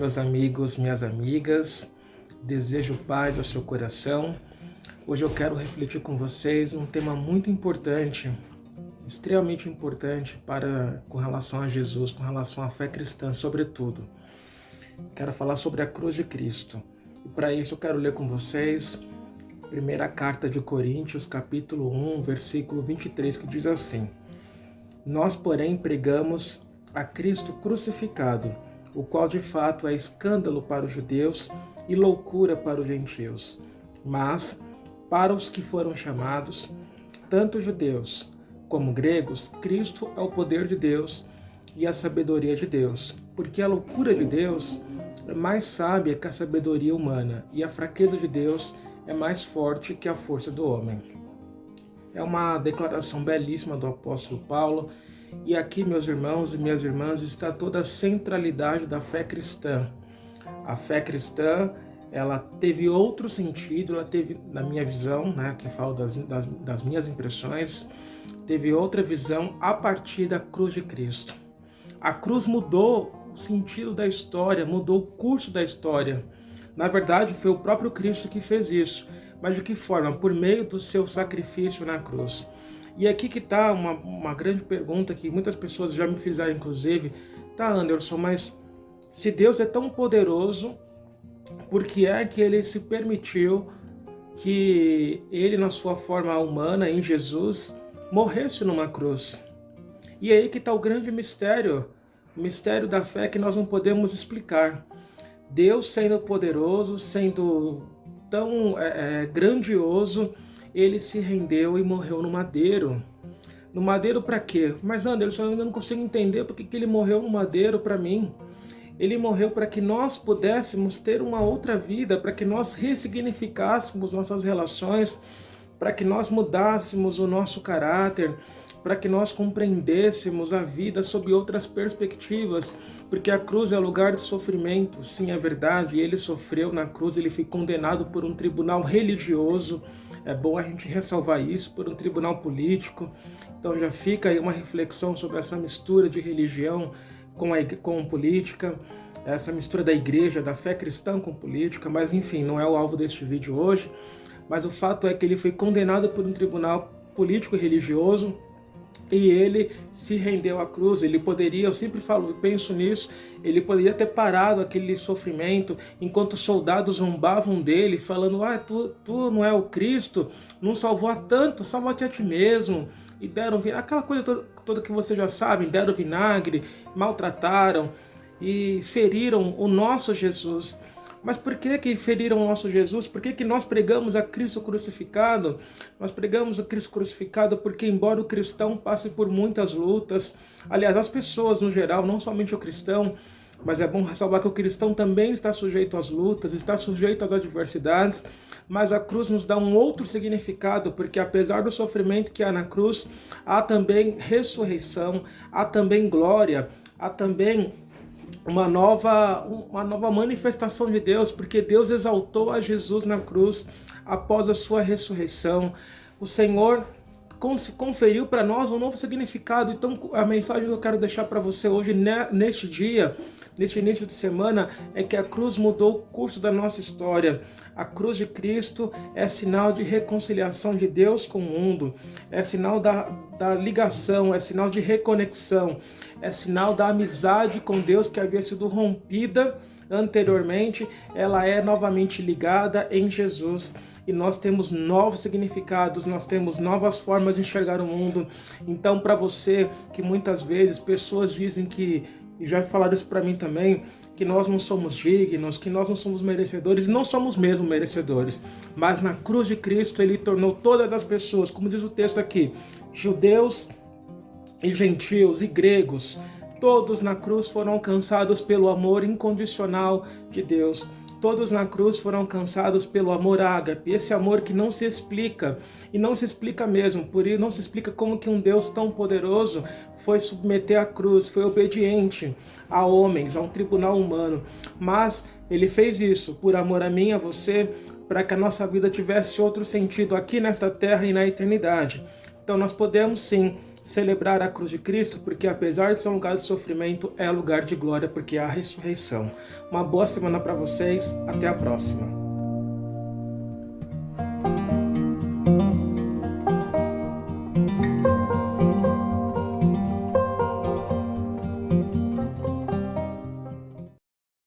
meus amigos, minhas amigas. Desejo paz ao seu coração. Hoje eu quero refletir com vocês um tema muito importante, extremamente importante com relação a Jesus, com relação à fé cristã, sobretudo. Quero falar sobre a cruz de Cristo. E para isso eu quero ler com vocês a primeira carta de Coríntios, capítulo 1, versículo 23, que diz assim: Nós, porém, pregamos a Cristo crucificado, o qual de fato é escândalo para os judeus e loucura para os gentios. Mas, para os que foram chamados, tanto judeus como gregos, Cristo é o poder de Deus e a sabedoria de Deus, porque a loucura de Deus é mais sábia que a sabedoria humana, e a fraqueza de Deus é mais forte que a força do homem. É uma declaração belíssima do apóstolo Paulo, e aqui, meus irmãos e minhas irmãs, está toda a centralidade da fé cristã. A fé cristã, ela teve outro sentido, ela teve, na minha visão, que falo das minhas impressões, teve outra visão a partir da cruz de Cristo. A cruz mudou o sentido da história, mudou o curso da história. Na verdade, foi o próprio Cristo que fez isso. Mas de que forma? Por meio do seu sacrifício na cruz. E aqui que está uma grande pergunta que muitas pessoas já me fizeram, inclusive. Tá, Anderson, mas se Deus é tão poderoso, por que é que ele se permitiu que ele, na sua forma humana, em Jesus, morresse numa cruz? E aí que está o grande mistério, o mistério da fé que nós não podemos explicar. Deus, sendo poderoso, sendo tão grandioso, ele se rendeu e morreu no madeiro. No madeiro para quê? Mas Anderson, eu ainda não consigo entender porque que ele morreu no madeiro para mim. Ele morreu para que nós pudéssemos ter uma outra vida, para que nós ressignificássemos nossas relações, para que nós mudássemos o nosso caráter, para que nós compreendêssemos a vida sob outras perspectivas, porque a cruz é lugar de sofrimento, sim, é verdade, e ele sofreu na cruz, ele foi condenado por um tribunal religioso, é bom a gente ressalvar isso, por um tribunal político. Então já fica aí uma reflexão sobre essa mistura de religião com política, essa mistura da igreja, da fé cristã com política, mas enfim, não é o alvo deste vídeo hoje. Mas o fato é que ele foi condenado por um tribunal político e religioso e ele se rendeu à cruz. Ele poderia, eu sempre falo, penso nisso, ele poderia ter parado aquele sofrimento enquanto os soldados zombavam dele, falando: tu não é o Cristo, não salvou a tanto, salva-te a ti mesmo. E deram vinagre, aquela coisa toda que vocês já sabem, deram vinagre, maltrataram e feriram o nosso Jesus. Mas por que feriram o nosso Jesus? Por que nós pregamos a Cristo crucificado? Nós pregamos a Cristo crucificado porque, embora o cristão passe por muitas lutas, aliás, as pessoas no geral, não somente o cristão, mas é bom ressalvar que o cristão também está sujeito às lutas, está sujeito às adversidades, mas a cruz nos dá um outro significado, porque apesar do sofrimento que há na cruz, há também ressurreição, há também glória, há também uma nova manifestação de Deus, porque Deus exaltou a Jesus na cruz após a sua ressurreição. O Senhor conferiu para nós um novo significado. Então a mensagem que eu quero deixar para você hoje, neste dia, neste início de semana, é que a cruz mudou o curso da nossa história. A cruz de Cristo é sinal de reconciliação de Deus com o mundo, é sinal da ligação, é sinal de reconexão, é sinal da amizade com Deus que havia sido rompida anteriormente, ela é novamente ligada em Jesus. E nós temos novos significados, nós temos novas formas de enxergar o mundo. Então, para você que muitas vezes pessoas dizem que, e já falaram isso para mim também, que nós não somos dignos, que nós não somos merecedores, não somos mesmo merecedores. Mas na cruz de Cristo ele tornou todas as pessoas, como diz o texto aqui, judeus e gentios e gregos, todos na cruz foram alcançados pelo amor incondicional de Deus. Todos na cruz foram alcançados pelo amor ágape, esse amor que não se explica, e não se explica mesmo, por isso não se explica como que um Deus tão poderoso foi submeter a cruz, foi obediente a homens, a um tribunal humano, mas ele fez isso por amor a mim e a você, para que a nossa vida tivesse outro sentido aqui nesta terra e na eternidade. Então nós podemos sim celebrar a cruz de Cristo, porque apesar de ser um lugar de sofrimento, é lugar de glória, porque há a ressurreição. Uma boa semana para vocês, até a próxima.